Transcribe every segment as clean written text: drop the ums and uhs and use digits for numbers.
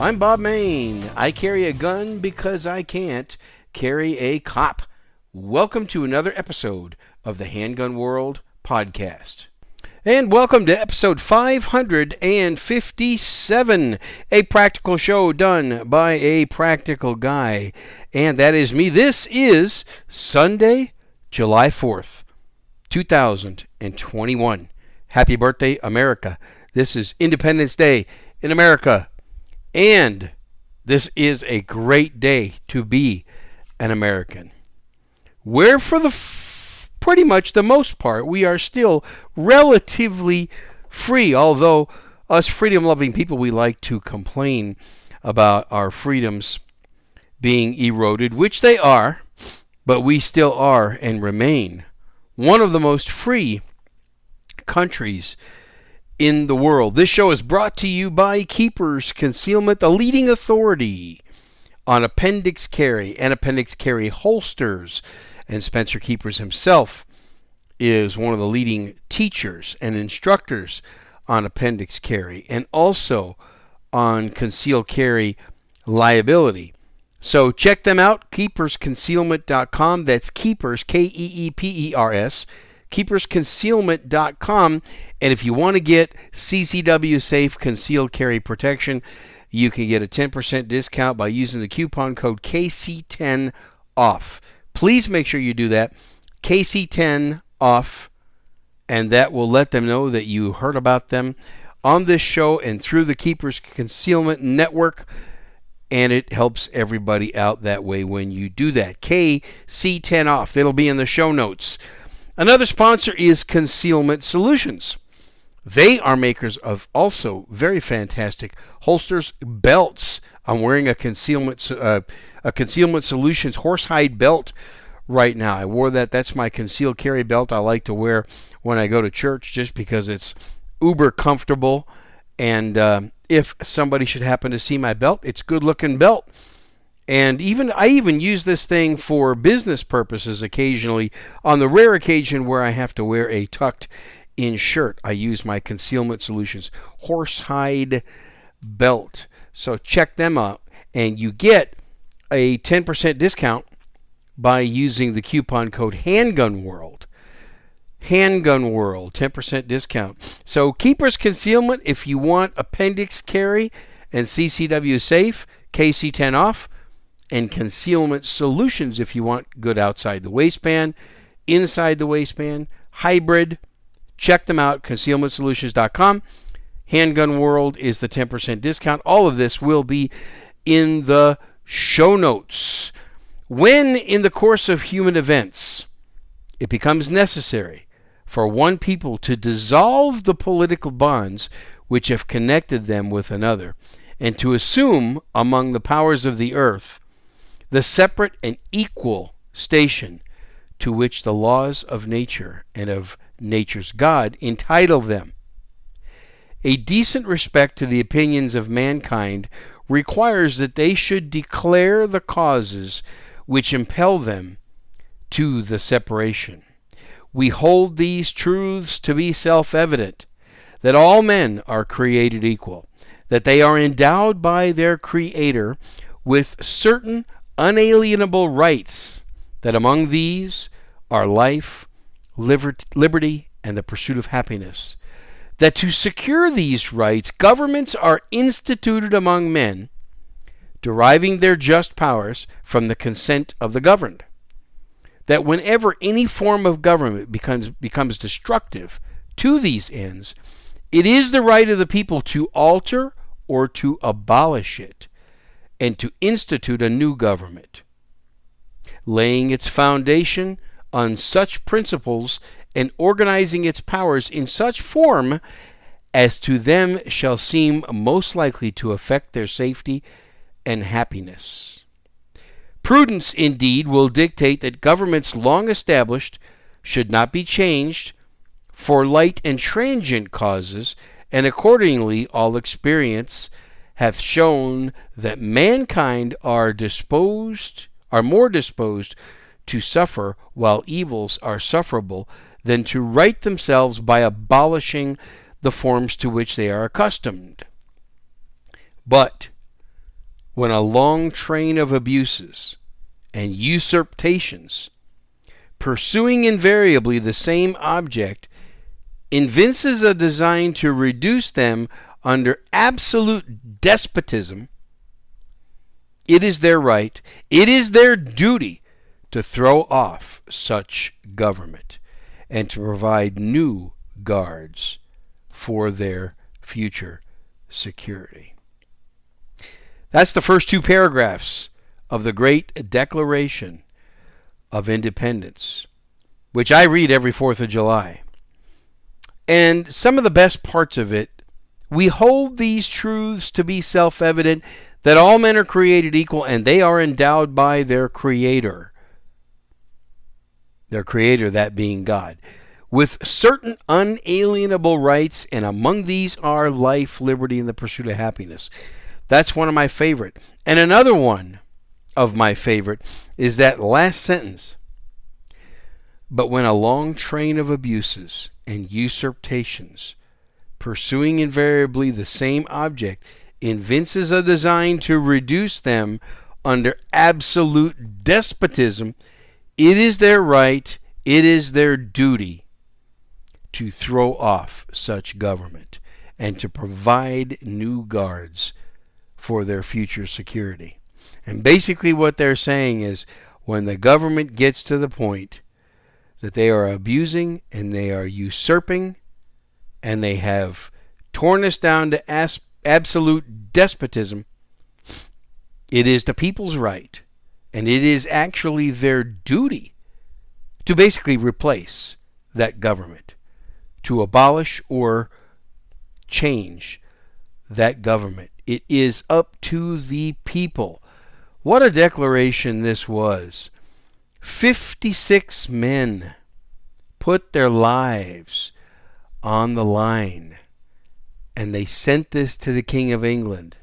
I'm Bob Main. I carry a gun because I can't carry a cop. Welcome to another episode of the Handgun World podcast. And welcome to episode 557, a practical show done by a practical guy. And that is me. This is Sunday, July 4th, 2021. Happy birthday, America. This is Independence Day in America. And this is a great day to be an American, where for the pretty much the most part we are still relatively free, although us freedom-loving people, we like to complain about our freedoms being eroded, which they are, but we still are and remain one of the most free countries in the world. This show is brought to you by Keepers Concealment, the leading authority on appendix carry and appendix carry holsters. And Spencer Keepers himself is one of the leading teachers and instructors on appendix carry and also on concealed carry liability. So check them out, keepersconcealment.com. That's Keepers, Keepers, keepersconcealment.com. And if you want to get CCW safe concealed carry protection, you can get a 10% discount by using the coupon code KC10OFF. Please make sure you do that, KC10OFF, and that will let them know that you heard about them on this show and through the Keepers Concealment Network, and it helps everybody out that way when you do that. KC10OFF. It'll be in the show notes. Another sponsor is Concealment Solutions. They are makers of also very fantastic holsters, belts. I'm wearing a Concealment Solutions horsehide belt right now. I wore that. That's my concealed carry belt I like to wear when I go to church just because it's uber comfortable. And if somebody should happen to see my belt, it's a good-looking belt. And I even use this thing for business purposes occasionally. On the rare occasion where I have to wear a tucked-in shirt, I use my Concealment Solutions horsehide belt. So check them out, and you get a 10% discount by using the coupon code HandgunWorld. HandgunWorld, 10% discount. So Keepers Concealment, if you want appendix carry and CCW safe, KC10OFF. And Concealment Solutions if you want good outside the waistband, inside the waistband, hybrid. Check them out, concealmentsolutions.com. Handgun World is the 10% discount. All of this will be in the show notes. When in the course of human events it becomes necessary for one people to dissolve the political bonds which have connected them with another, and to assume among the powers of the earth the separate and equal station to which the laws of nature and of nature's God entitle them. A decent respect to the opinions of mankind requires that they should declare the causes which impel them to the separation. We hold these truths to be self-evident, that all men are created equal, that they are endowed by their Creator with certain unalienable rights, that among these are life, liberty, and the pursuit of happiness. That to secure these rights, governments are instituted among men, deriving their just powers from the consent of the governed. That whenever any form of government becomes destructive to these ends, it is the right of the people to alter or to abolish it, and to institute a new government, laying its foundation on such principles and organizing its powers in such form as to them shall seem most likely to affect their safety and happiness. Prudence, indeed, will dictate that governments long established should not be changed for light and transient causes, and accordingly all experience hath shown that mankind are more disposed to suffer while evils are sufferable than to right themselves by abolishing the forms to which they are accustomed. But when a long train of abuses and usurpations, pursuing invariably the same object, evinces a design to reduce them under absolute despotism, it is their right, it is their duty to throw off such government and to provide new guards for their future security. That's the first two paragraphs of the Great Declaration of Independence, which I read every 4th of July. And some of the best parts of it, we hold these truths to be self-evident, that all men are created equal and they are endowed by their Creator. Their Creator, that being God, with certain unalienable rights, and among these are life, liberty, and the pursuit of happiness. That's one of my favorite. And another one of my favorite is that last sentence. But when a long train of abuses and usurpations, pursuing invariably the same object, evinces a design to reduce them under absolute despotism, it is their right, it is their duty to throw off such government and to provide new guards for their future security. And basically what they're saying is, when the government gets to the point that they are abusing and they are usurping and they have torn us down to absolute despotism, it is the people's right, and it is actually their duty to basically replace that government, to abolish or change that government. It is up to the people. What a declaration this was. 56 men put their lives on the line, and they sent this to the King of England.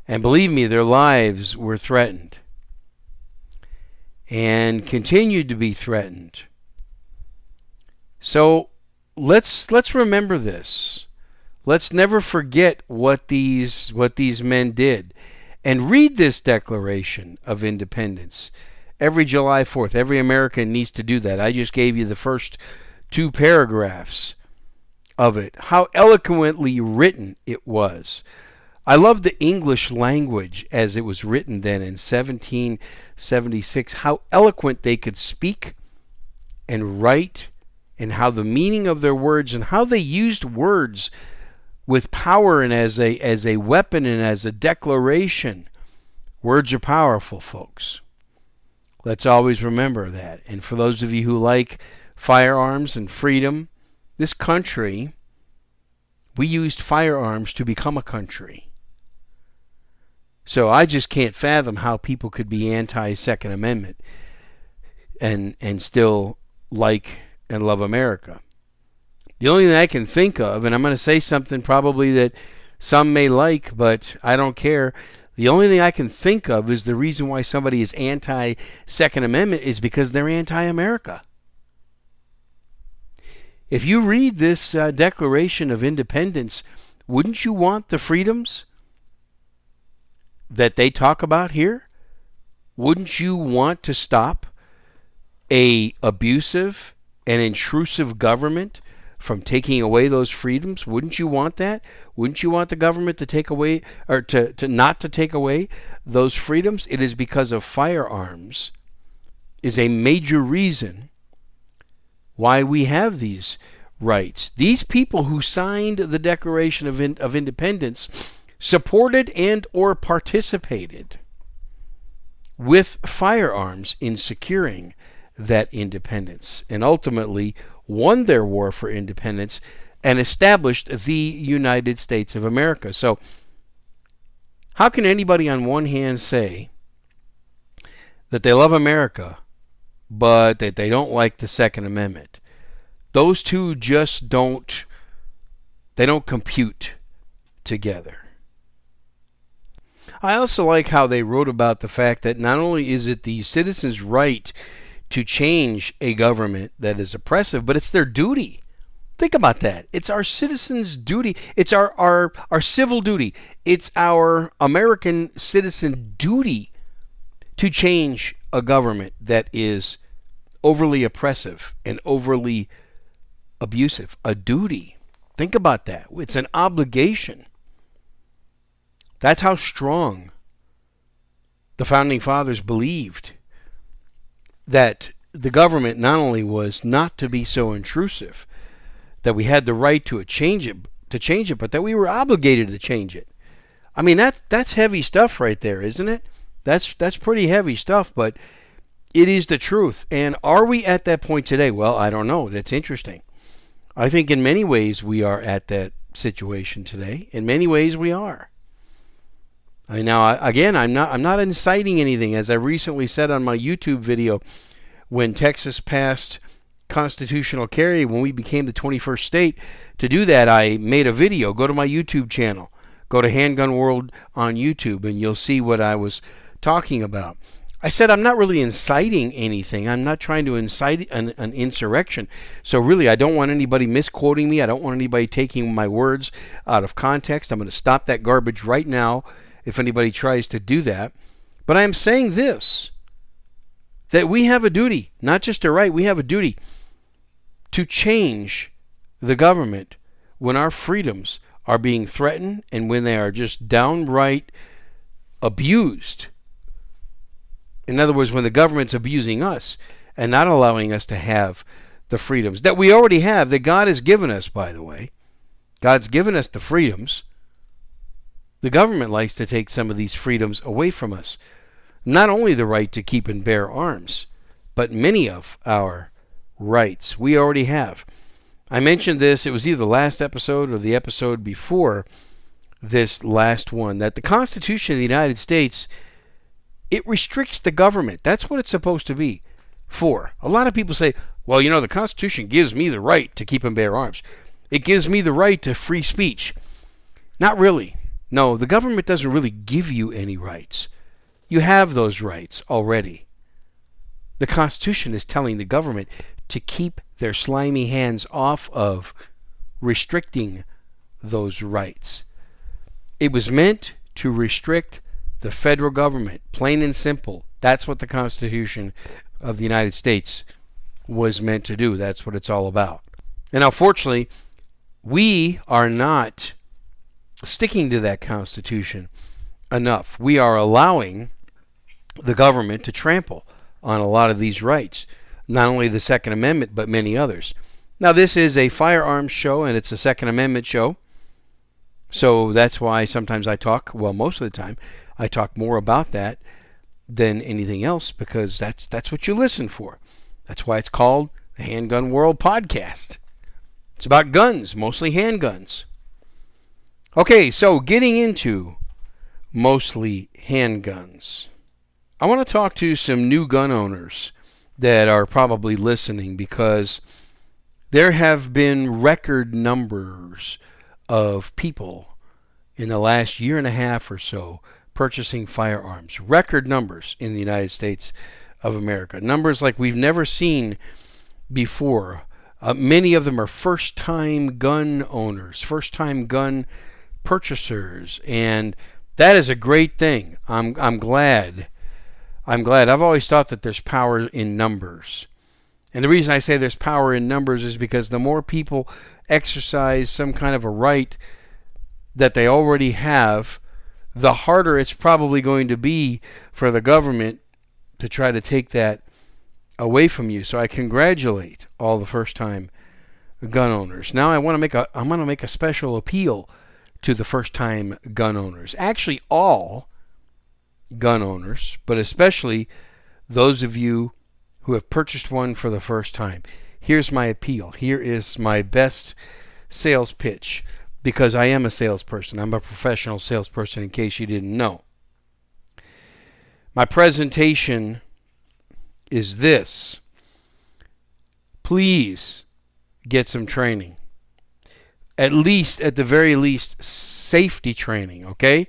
And believe me, their lives were threatened and continued to be threatened. So let's remember this. Let's never forget what these men did. And read this Declaration of Independence every July 4th. Every American needs to do that. I just gave you the first two paragraphs of it. How eloquently written it was. I love the English language as it was written then in 1776. How eloquent they could speak and write, and how the meaning of their words and how they used words with power and as a weapon and as a declaration. Words are powerful, folks. Let's always remember that. And for those of you who like firearms and freedom, this country, we used firearms to become a country. So I just can't fathom how people could be anti-Second Amendment and still like and love America. The only thing I can think of, and I'm going to say something probably that some may like, but I don't care. The only thing I can think of is the reason why somebody is anti-Second Amendment is because they're anti-America. If you read this Declaration of Independence, wouldn't you want the freedoms that they talk about here? Wouldn't you want to stop a abusive and intrusive government from taking away those freedoms? Wouldn't you want that? Wouldn't you want the government to take away, or to not to take away those freedoms? It is because of firearms is a major reason why we have these rights. These people who signed the Declaration of Independence supported and or participated with firearms in securing that independence, and ultimately won their war for independence and established the United States of America. So how can anybody on one hand say that they love America but that they don't like the Second Amendment? Those two just don't compute together. I also like how they wrote about the fact that not only is it the citizens' right to change a government that is oppressive, but it's their duty. Think about that. It's our citizens' duty. It's our civil duty. It's our American citizen duty to change a government that is overly oppressive and overly abusive. A duty. Think about that. It's an obligation. That's how strong the Founding Fathers believed that the government not only was not to be so intrusive, that we had the right to change it, but that we were obligated to change it. I mean, that's heavy stuff right there, isn't it? That's pretty heavy stuff, but it is the truth. And are we at that point today? Well, I don't know. That's interesting. I think in many ways we are at that situation today. In many ways we are. Now, again, I'm not inciting anything. As I recently said on my YouTube video, when Texas passed constitutional carry, when we became the 21st state, to do that, I made a video. Go to my YouTube channel. Go to Handgun World on YouTube, and you'll see what I was talking about. I said I'm not really inciting anything. I'm not trying to incite an insurrection. So really, I don't want anybody misquoting me. I don't want anybody taking my words out of context. I'm going to stop that garbage right now if anybody tries to do that. But I am saying this, that we have a duty, not just a right, we have a duty to change the government when our freedoms are being threatened and when they are just downright abused. In other words, when the government's abusing us and not allowing us to have the freedoms that we already have, that God has given us, by the way. God's given us the freedoms. The government likes to take some of these freedoms away from us. Not only the right to keep and bear arms, but many of our rights we already have. I mentioned this, it was either the last episode or the episode before this last one, that the Constitution of the United States, it restricts the government. That's what it's supposed to be for. A lot of people say, well, the Constitution gives me the right to keep and bear arms. It gives me the right to free speech. Not really. No, the government doesn't really give you any rights. You have those rights already. The Constitution is telling the government to keep their slimy hands off of restricting those rights. It was meant to restrict the federal government, plain and simple. That's what the Constitution of the United States was meant to do. That's what it's all about. And unfortunately, we are not sticking to that Constitution enough. We are allowing the government to trample on a lot of these rights. Not only the Second Amendment, but many others. Now, this is a firearms show, and it's a Second Amendment show. So that's why sometimes I talk, well, most of the time, I talk more about that than anything else, because that's what you listen for. That's why it's called the Handgun World Podcast. It's about guns, mostly handguns. Okay, so getting into mostly handguns. I want to talk to some new gun owners that are probably listening, because there have been record numbers of people in the last year and a half or so purchasing firearms. Record numbers in the United States of America. Numbers like we've never seen before. Many of them are first-time gun owners, first-time gun purchasers, and that is a great thing. I'm glad. I've always thought that there's power in numbers. And the reason I say there's power in numbers is because the more people exercise some kind of a right that they already have, the harder it's probably going to be for the government to try to take that away from you. So I congratulate all the first-time gun owners. Now I'm going to make a special appeal to the first-time gun owners. Actually, all gun owners, but especially those of you who have purchased one for the first time. Here's my appeal. Here is my best sales pitch, because I am a salesperson. I'm a professional salesperson, in case you didn't know. My presentation is this. Please get some training. At the very least, safety training, okay?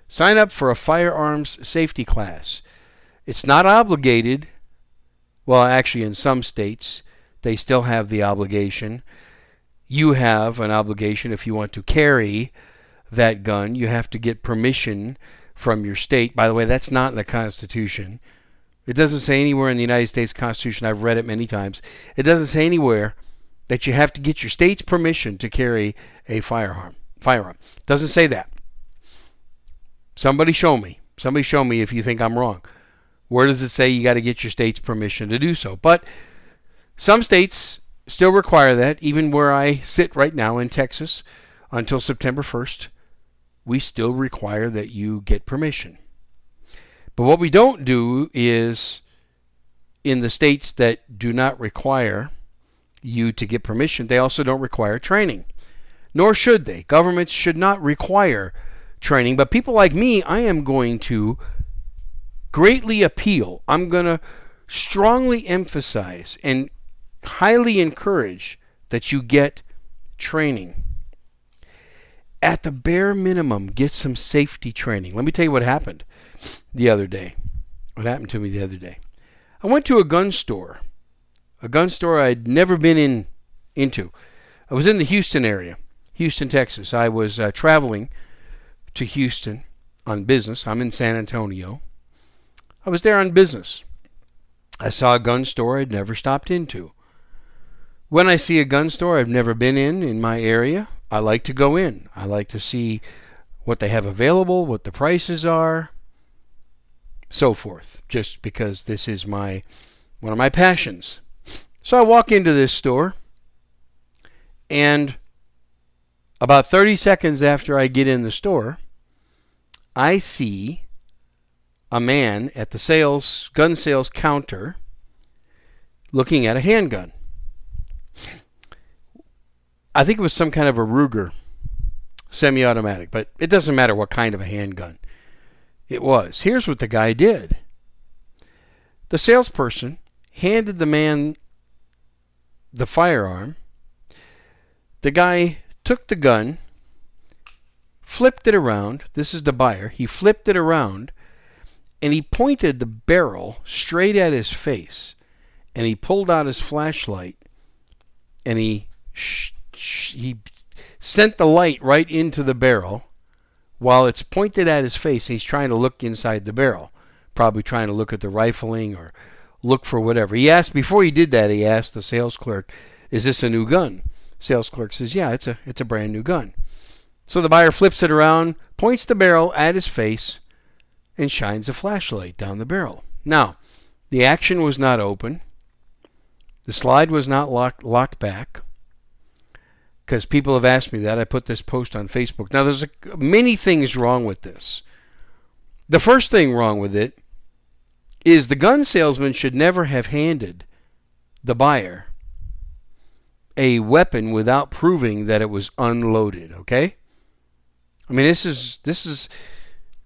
Sign up for a firearms safety class. It's not obligated. Well, actually, in some states, they still have the obligation. you have an obligation. If you want to carry that gun, you have to get permission from your state. By the way, that's not in the Constitution. It doesn't say anywhere in the United States Constitution, I've read it many times, it doesn't say anywhere that you have to get your state's permission to carry a firearm. It doesn't say that. Somebody show me. Somebody show me if you think I'm wrong. Where does it say you got to get your state's permission to do so? But some states still require that. Even where I sit right now in Texas, until September 1st, we still require that you get permission. But what we don't do is, in the states that do not require you to get permission, they also don't require training. Nor should they. Governments should not require training. But people like me, I am going to greatly appeal. I'm going to strongly emphasize and highly encourage that you get training. At the bare minimum, get some safety training. Let me tell you what happened the other day. What happened to me the other day? I went to a gun store I'd never been into. I was in the Houston area, Houston, Texas. I was traveling to Houston on business. I'm in San Antonio. I was there on business. I saw a gun store I'd never stopped into. When I see a gun store I've never been in my area, I like to go in. I like to see what they have available, what the prices are, so forth, just because this is one of my passions. So I walk into this store, and about 30 seconds after I get in the store, I see a man at the gun sales counter looking at a handgun. I think it was some kind of a Ruger semi-automatic, but it doesn't matter what kind of a handgun it was. Here's what the guy did. The salesperson handed the man the firearm. The guy took the gun, flipped it around. This is the buyer. He flipped it around, and he pointed the barrel straight at his face, and he pulled out his flashlight, and he sent the light right into the barrel while it's pointed at his face. He's trying to look inside the barrel, probably trying to look at the rifling or look for whatever. Before he did that, he asked the sales clerk, "Is this a new gun?" Sales clerk says, "Yeah, it's a brand new gun." So the buyer flips it around, points the barrel at his face, and shines a flashlight down the barrel. Now, the action was not open. The slide was not locked back, because people have asked me that. I put this post on Facebook. Now, there's many things wrong with this. The first thing wrong with it is the gun salesman should never have handed the buyer a weapon without proving that it was unloaded, okay? I mean, this is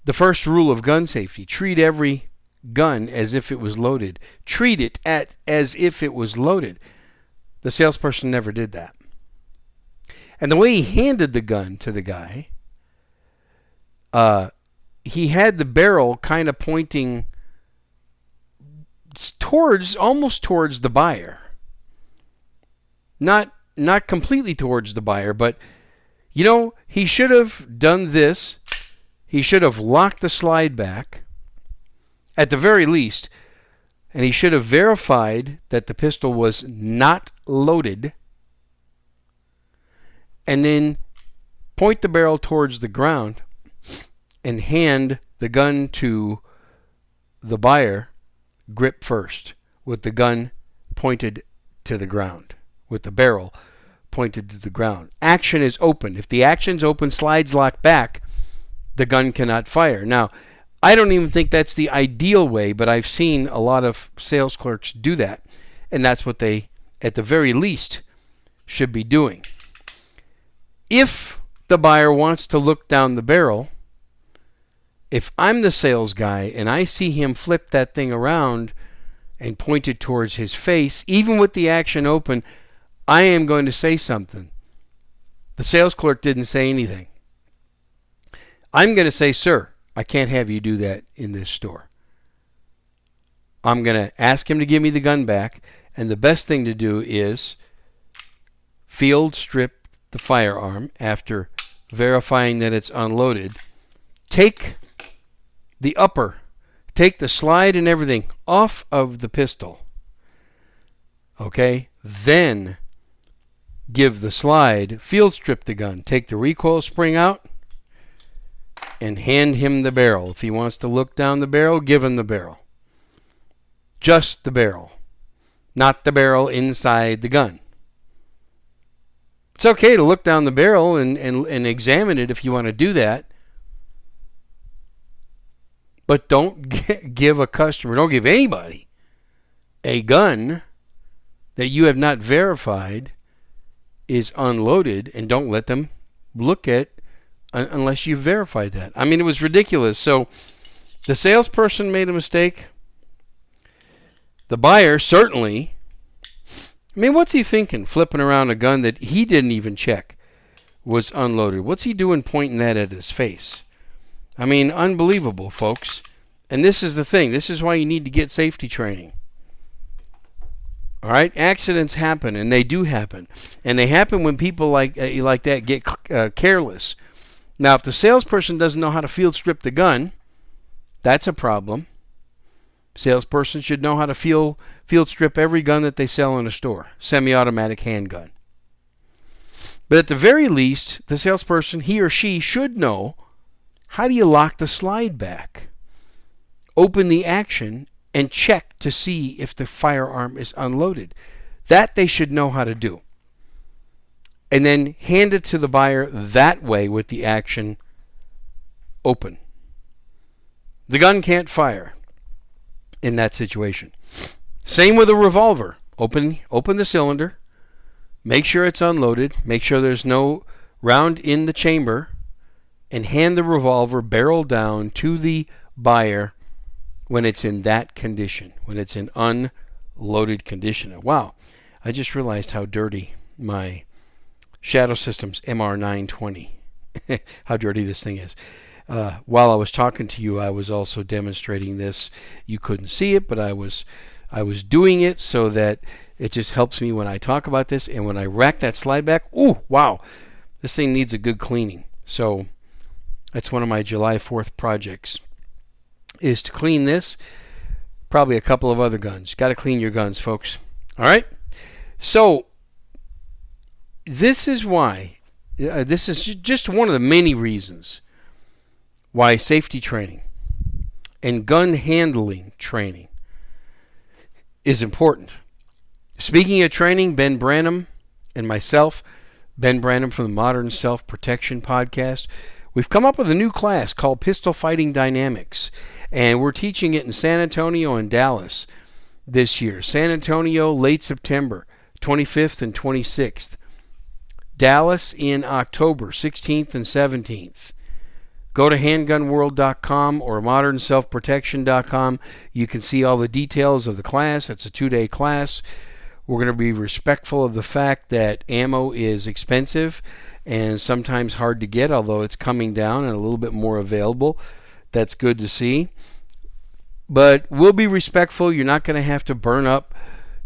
the first rule of gun safety. Treat every gun as if it was loaded. Treat it as if it was loaded. The salesperson never did that. And the way he handed the gun to the guy, he had the barrel kind of pointing almost towards the buyer. Not completely towards the buyer, but he should have done this. He should have locked the slide back at the very least, and he should have verified that the pistol was not loaded, and then point the barrel towards the ground and hand the gun to the buyer, grip first, with the gun pointed to the ground, with the barrel pointed to the ground. Action is open. If the action's open, slides locked back, the gun cannot fire. Now, I don't even think that's the ideal way, but I've seen a lot of sales clerks do that, and that's what they, at the very least, should be doing. If the buyer wants to look down the barrel, if I'm the sales guy and I see him flip that thing around and point it towards his face, even with the action open, I am going to say something. The sales clerk didn't say anything. I'm going to say, "Sir, I can't have you do that in this store." I'm going to ask him to give me the gun back, and the best thing to do is field strip the firearm after verifying that it's unloaded. Take the slide and everything off of the pistol. Okay? Then give the slide, field strip the gun, take the recoil spring out, and hand him the barrel. If he wants to look down the barrel, give him the barrel. Just the barrel, not the barrel inside the gun. It's okay to look down the barrel and examine it if you want to do that. But don't give a customer, don't give anybody a gun that you have not verified is unloaded, and don't let them look at unless you've verified that. I mean, it was ridiculous. So the salesperson made a mistake. The buyer certainly. I mean, what's he thinking? Flipping around a gun that he didn't even check was unloaded. What's he doing pointing that at his face? I mean, unbelievable, folks. And this is the thing. This is why you need to get safety training. All right? Accidents happen, and they do happen. And they happen when people like that get careless. Now, if the salesperson doesn't know how to field strip the gun, that's a problem. Salesperson should know how to field strip every gun that they sell in a store, semi-automatic handgun. But at the very least, the salesperson, he or she, should know, how do you lock the slide back? Open the action and check to see if the firearm is unloaded. That they should know how to do. And then hand it to the buyer that way with the action open. The gun can't fire in that situation. Same with a revolver. Open the cylinder. Make sure it's unloaded. Make sure there's no round in the chamber. And hand the revolver barrel down to the buyer when it's in that condition. When it's in unloaded condition. Wow. I just realized how dirty my Shadow Systems MR920. How dirty this thing is. While I was talking to you, I was also demonstrating this. You couldn't see it, but I was doing it so that it just helps me when I talk about this. And when I rack that slide back, ooh, wow, this thing needs a good cleaning. So that's one of my July 4th projects, is to clean this. Probably a couple of other guns. Got to clean your guns, folks. All right? So this is why, this is just one of the many reasons why safety training and gun handling training is important. Speaking of training, Ben Branham and myself, Ben Branham from the Modern Self-Protection Podcast, we've come up with a new class called Pistol Fighting Dynamics, and we're teaching it in San Antonio and Dallas this year. San Antonio, late September, 25th and 26th. Dallas in October, 16th and 17th. Go to handgunworld.com or modernselfprotection.com. You can see all the details of the class. It's a 2-day class. We're going to be respectful of the fact that ammo is expensive and sometimes hard to get, although it's coming down and a little bit more available. That's good to see. But we'll be respectful. You're not going to have to burn up,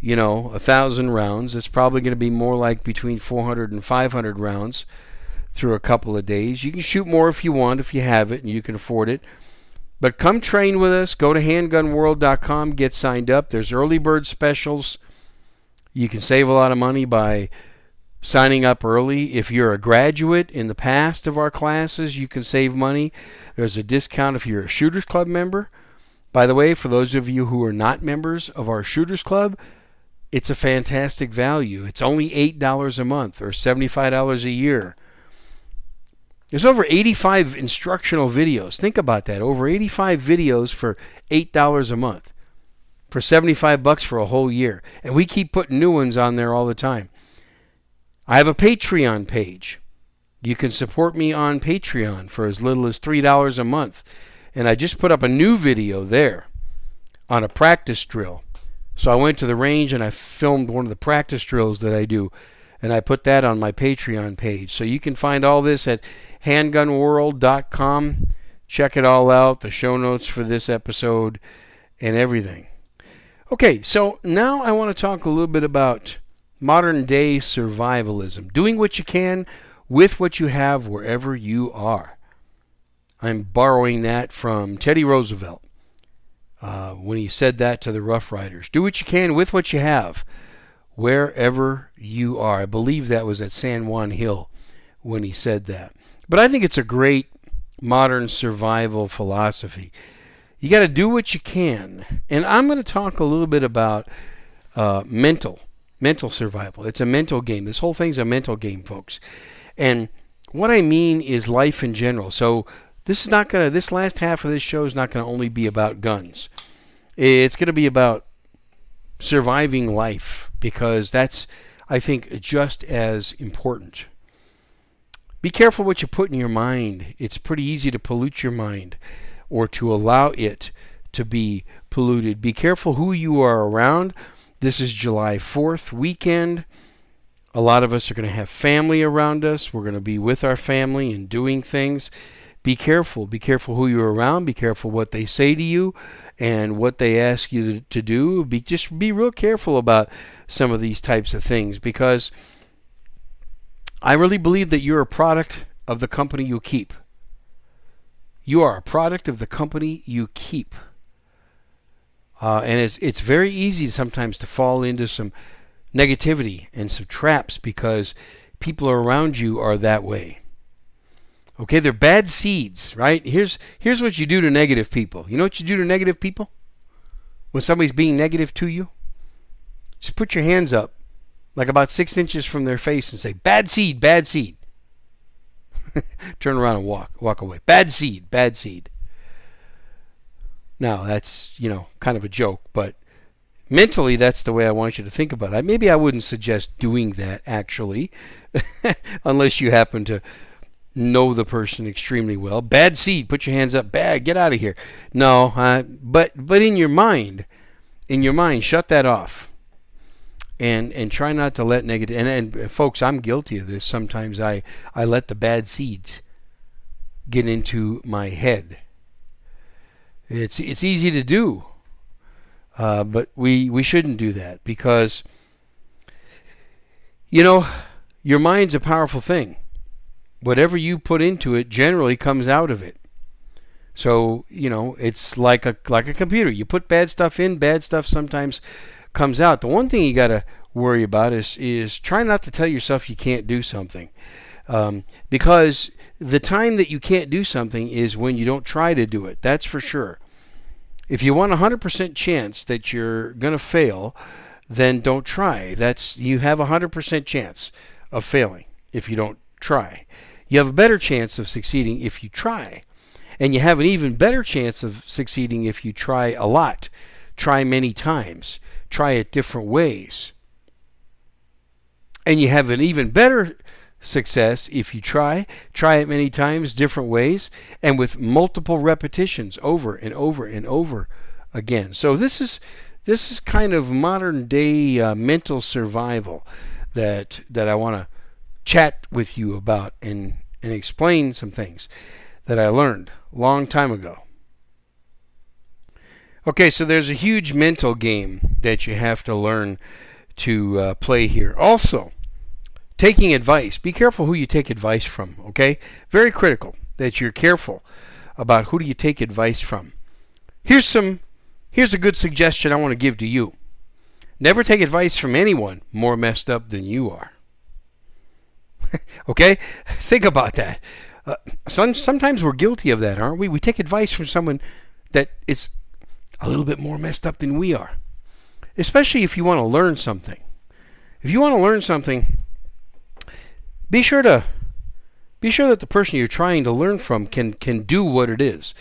1,000 rounds. It's probably going to be more like between 400 and 500 rounds through a couple of days. You can shoot more if you want, if you have it and you can afford it. But come train with us. Go to handgunworld.com, get signed up. There's early bird specials. You can save a lot of money by signing up early. If you're a graduate in the past of our classes, you can save money. There's a discount if you're a Shooters Club member. By the way, for those of you who are not members of our Shooters Club, it's a fantastic value. It's only $8 a month or $75 a year. There's over 85 instructional videos. Think about that. Over 85 videos for $8 a month. For $75 for a whole year. And we keep putting new ones on there all the time. I have a Patreon page. You can support me on Patreon for as little as $3 a month. And I just put up a new video there on a practice drill. So I went to the range and I filmed one of the practice drills that I do. And I put that on my Patreon page. So you can find all this at handgunworld.com. Check it all out. The show notes for this episode and everything. Okay, so now I want to talk a little bit about modern day survivalism. Doing what you can with what you have wherever you are. I'm borrowing that from Teddy Roosevelt when he said that to the Rough Riders. Do what you can with what you have wherever you are. I believe that was at San Juan Hill when he said that. But I think it's a great modern survival philosophy. You got to do what you can. And I'm going to talk a little bit about mental survival. It's a mental game. This whole thing's a mental game, folks. And what I mean is life in general. So this last half of this show is not going to only be about guns. It's going to be about surviving life, because that's, I think, just as important. Be careful what you put in your mind. It's pretty easy to pollute your mind or to allow it to be polluted. Be careful who you are around. This is July 4th weekend. A lot of us are going to have family around us. We're going to be with our family and doing things. Be careful. Be careful who you're around. Be careful what they say to you and what they ask you to do. Just be real careful about some of these types of things, because I really believe that you're a product of the company you keep. You are a product of the company you keep. And it's very easy sometimes to fall into some negativity and some traps because people around you are that way. Okay, they're bad seeds, right? Here's what you do to negative people. You know what you do to negative people? When somebody's being negative to you? Just put your hands up, like about 6 inches from their face, and say, "Bad seed, bad seed." Turn around and walk away. Bad seed, bad seed. Now, that's, kind of a joke, but mentally, that's the way I want you to think about it. Maybe I wouldn't suggest doing that, actually, unless you happen to know the person extremely well. Bad seed, put your hands up. Bad, get out of here. No, but in your mind, shut that off. And try not to let negative... And folks, I'm guilty of this. Sometimes I let the bad seeds get into my head. It's easy to do. But we shouldn't do that, because, your mind's a powerful thing. Whatever you put into it generally comes out of it. So, it's like a computer. You put bad stuff in, bad stuff sometimes comes out. The one thing you got to worry about is try not to tell yourself you can't do something. Because the time that you can't do something is when you don't try to do it. That's for sure. If you want a 100% chance that you're going to fail, then don't try. You have a 100% chance of failing if you don't try. You have a better chance of succeeding if you try. And you have an even better chance of succeeding if you try a lot. Try many times. Try it different ways. And you have an even better success if you try it many times, different ways, and with multiple repetitions over and over and over again. So this is kind of modern day mental survival that I want to chat with you about and explain some things that I learned a long time ago. Okay, so there's a huge mental game that you have to learn to play here. Also, taking advice. Be careful who you take advice from, okay? Very critical that you're careful about who do you take advice from. Here's a good suggestion I want to give to you. Never take advice from anyone more messed up than you are. Okay? Think about that. Sometimes we're guilty of that, aren't we? We take advice from someone that is a little bit more messed up than we are. Especially if you want to learn something. If you want to learn something, be sure that the person you're trying to learn from can do what it is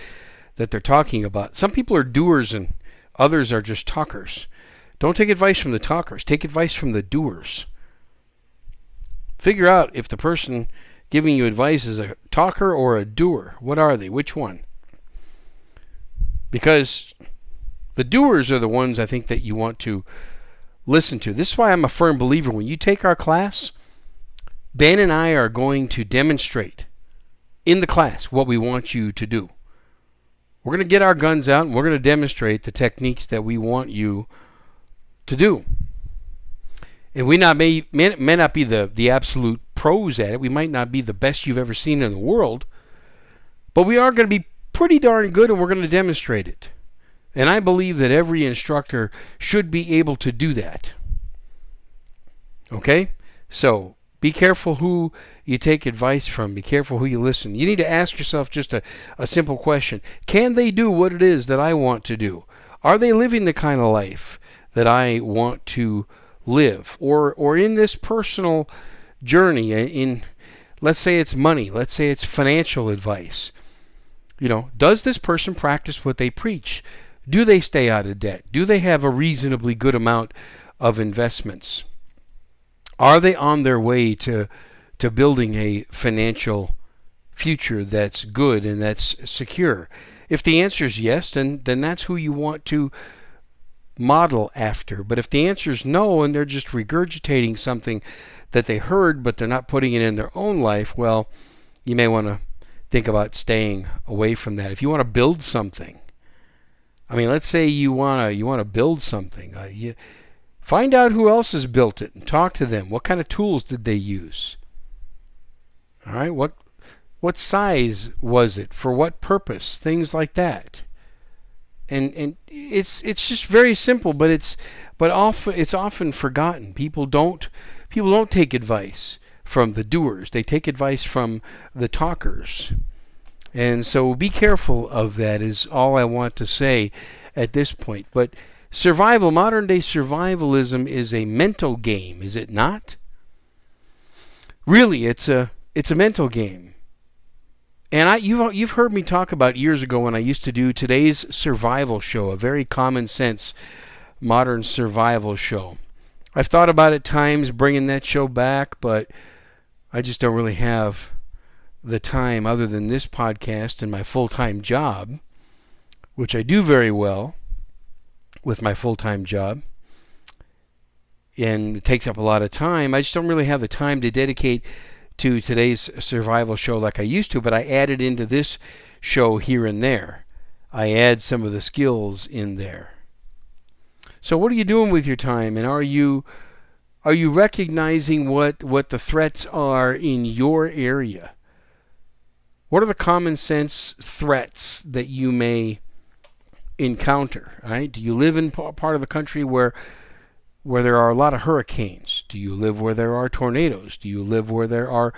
that they're talking about. Some people are doers and others are just talkers. Don't take advice from the talkers. Take advice from the doers. Figure out if the person giving you advice is a talker or a doer. What are they? Which one? Because the doers are the ones I think that you want to listen to. This is why I'm a firm believer. When you take our class, Ben and I are going to demonstrate in the class what we want you to do. We're going to get our guns out and we're going to demonstrate the techniques that we want you to do. And we may not be the absolute pros at it. We might not be the best you've ever seen in the world, but we are going to be pretty darn good, and we're going to demonstrate it. And I believe that every instructor should be able to do that. Okay? So be careful who you take advice from. Be careful who you listen. You need to ask yourself just a simple question. Can they do what it is that I want to do? Are they living the kind of life that I want to live? Or in this personal journey, in, let's say it's money, let's say it's financial advice. Does this person practice what they preach? Do they stay out of debt? Do they have a reasonably good amount of investments? Are they on their way to building a financial future that's good and that's secure? If the answer is yes, then that's who you want to model after. But if the answer is no, and they're just regurgitating something that they heard, but they're not putting it in their own life, well, you may want to think about staying away from that. If you want to build something, let's say you want to build something. You find out who else has built it and talk to them. What kind of tools did they use? All right, what size was it? For what purpose? Things like that. And it's just very simple, but often forgotten. People don't take advice from the doers. They take advice from the talkers. And so be careful of that is all I want to say at this point. But modern day survivalism is a mental game, is it not? Really, it's a mental game. And you've heard me talk about years ago when I used to do Today's Survival Show, a very common sense modern survival show. I've thought about at times bringing that show back, but I just don't really have the time other than this podcast and my full-time job, which I do very well with my full-time job, and it takes up a lot of time. I just don't really have the time to dedicate to Today's Survival Show like I used to, but I added into this show here and there. I add some of the skills in there. So what are you doing with your time, and are you recognizing what the threats are in your area? What are the common sense threats that you may encounter? Right? Do you live in part of the country where there are a lot of hurricanes? Do you live where there are tornadoes? Do you live where there are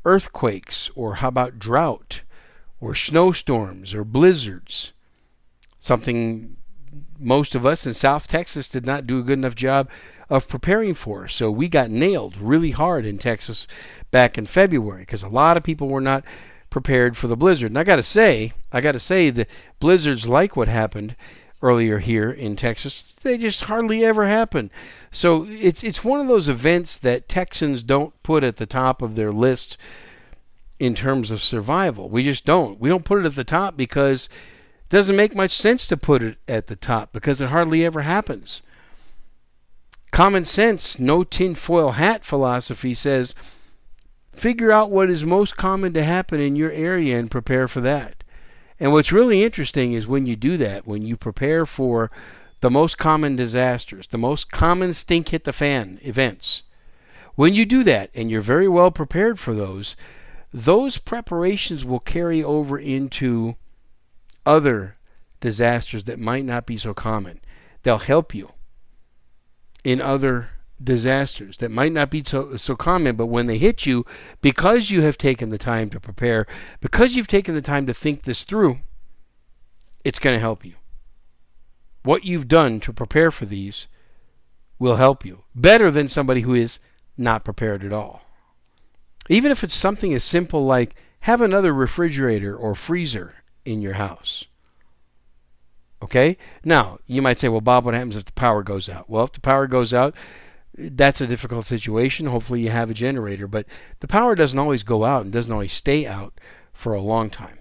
earthquakes? Or how about drought? Or snowstorms? Or blizzards? Something most of us in South Texas did not do a good enough job of preparing for. So we got nailed really hard in Texas back in February because a lot of people were not prepared for the blizzard. And I got to say the blizzards like what happened earlier here in Texas, they just hardly ever happen. So it's one of those events that Texans don't put at the top of their list in terms of survival. We just don't. We don't put it at the top because it doesn't make much sense to put it at the top because it hardly ever happens. Common sense, no tinfoil hat philosophy says figure out what is most common to happen in your area and prepare for that. And what's really interesting is when you do that, when you prepare for the most common disasters, the most common stink hit the fan events, when you do that and you're very well prepared for those preparations will carry over into other disasters that might not be so common. They'll help you in other disasters that might not be so common, but when they hit you, because you have taken the time to prepare, because you've taken the time to think this through, it's going to help you. What you've done to prepare for these will help you better than somebody who is not prepared at all. Even if it's something as simple like have another refrigerator or freezer in your house. Okay? Now, you might say, well, Bob, what happens if the power goes out? Well, if the power goes out, that's a difficult situation. Hopefully you have a generator, but the power doesn't always go out and doesn't always stay out for a long time.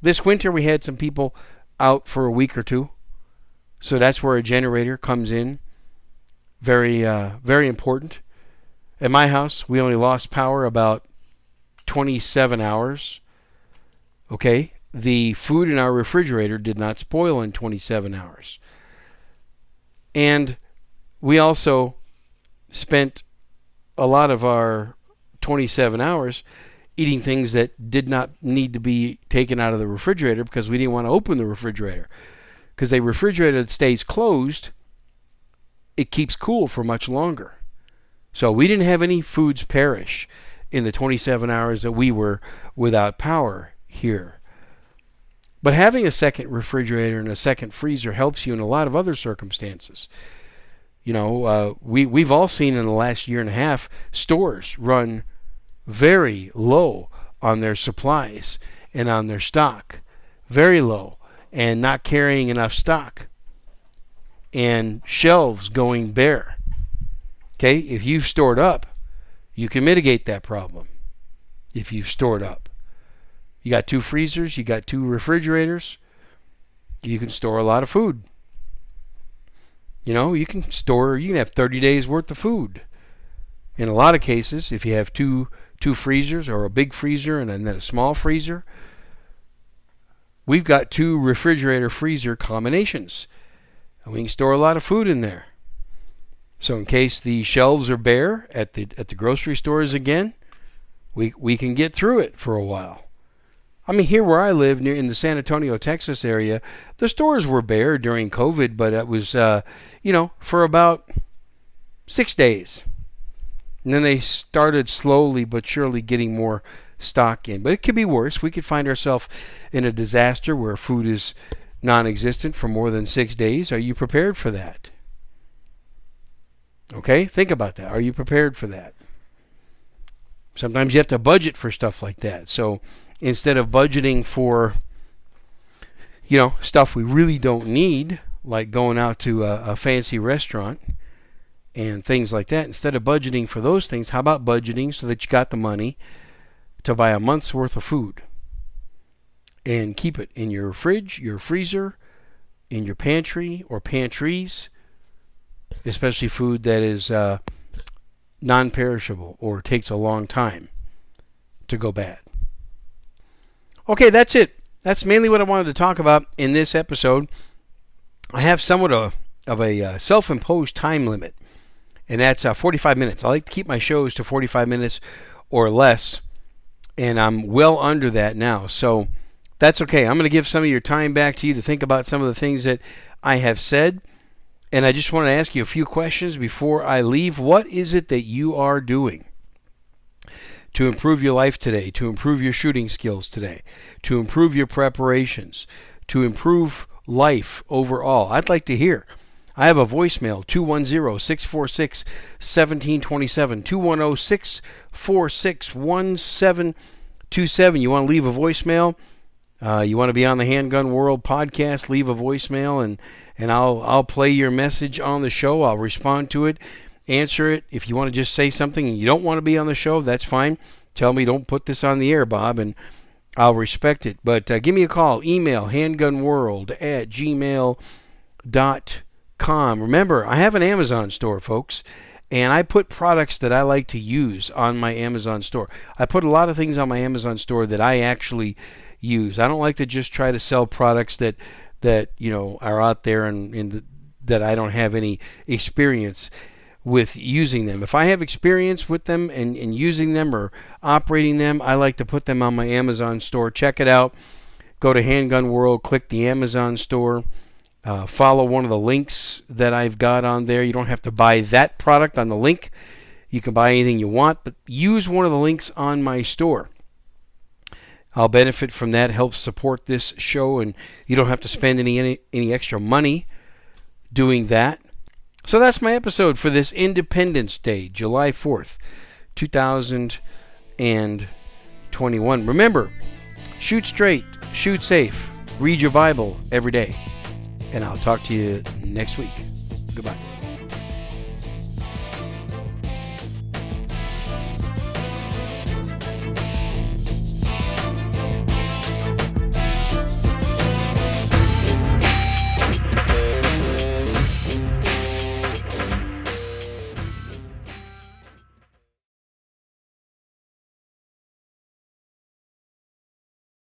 This winter we had some people out for a week or two, so that's where a generator comes in. Very, very important. At my house, we only lost power about 27 hours. Okay? The food in our refrigerator did not spoil in 27 hours. And we also spent a lot of our 27 hours eating things that did not need to be taken out of the refrigerator because we didn't want to open the refrigerator. Because a refrigerator that stays closed, it keeps cool for much longer. So we didn't have any foods perish in the 27 hours that we were without power here. But having a second refrigerator and a second freezer helps you in a lot of other circumstances. You know, we've all seen in the last year and a half stores run very low on their supplies and on their stock. Very low, and not carrying enough stock. And shelves going bare. Okay, if you've stored up, you can mitigate that problem. If you've stored up. You got 2 freezers, you got 2 refrigerators, you can store a lot of food. You know, you can have 30 days worth of food. In a lot of cases, if you have two freezers or a big freezer and then a small freezer, we've got 2 refrigerator freezer combinations. And we can store a lot of food in there. So in case the shelves are bare at the grocery stores again, we can get through it for a while. I mean, here where I live, near in the San Antonio, Texas area, the stores were bare during COVID, but it was, for about 6 days. And then they started slowly but surely getting more stock in. But it could be worse. We could find ourselves in a disaster where food is non-existent for more than 6 days. Are you prepared for that? Okay, think about that. Are you prepared for that? Sometimes you have to budget for stuff like that. So instead of budgeting for, stuff we really don't need, like going out to a fancy restaurant and things like that, instead of budgeting for those things, how about budgeting so that you got the money to buy a month's worth of food and keep it in your fridge, your freezer, in your pantry or pantries, especially food that is non-perishable or takes a long time to go bad. Okay, that's it. That's mainly what I wanted to talk about in this episode. I have somewhat of a self-imposed time limit, and that's 45 minutes. I like to keep my shows to 45 minutes or less, and I'm well under that now. So that's okay. I'm going to give some of your time back to you to think about some of the things that I have said. And I just want to ask you a few questions before I leave. What is it that you are doing to improve your life today, to improve your shooting skills today, to improve your preparations, to improve life overall? I'd like to hear. I have a voicemail, 210-646-1727, 210-646-1727. You want to leave a voicemail? You want to be on the Handgun World podcast? Leave a voicemail, and I'll play your message on the show. I'll respond to it, answer it. If you want to just say something and you don't want to be on the show, that's fine. Tell me, don't put this on the air, Bob, and I'll respect it. But give me a call. Email handgunworld@gmail.com. Remember, I have an Amazon store, folks, and I put products that I like to use on my Amazon store. I put a lot of things on my Amazon store that I actually use. I don't like to just try to sell products that are out there and that I don't have any experience with using them. If I have experience with them and using them or operating them, I like to put them on my Amazon store. Check it out. Go to Handgun World, click the Amazon store, follow one of the links that I've got on there. You don't have to buy that product on the link. You can buy anything you want, but use one of the links on my store. I'll benefit from that, help support this show, and you don't have to spend any extra money doing that. So that's my episode for this Independence Day, July 4th, 2021. Remember, shoot straight, shoot safe, read your Bible every day, and I'll talk to you next week. Goodbye.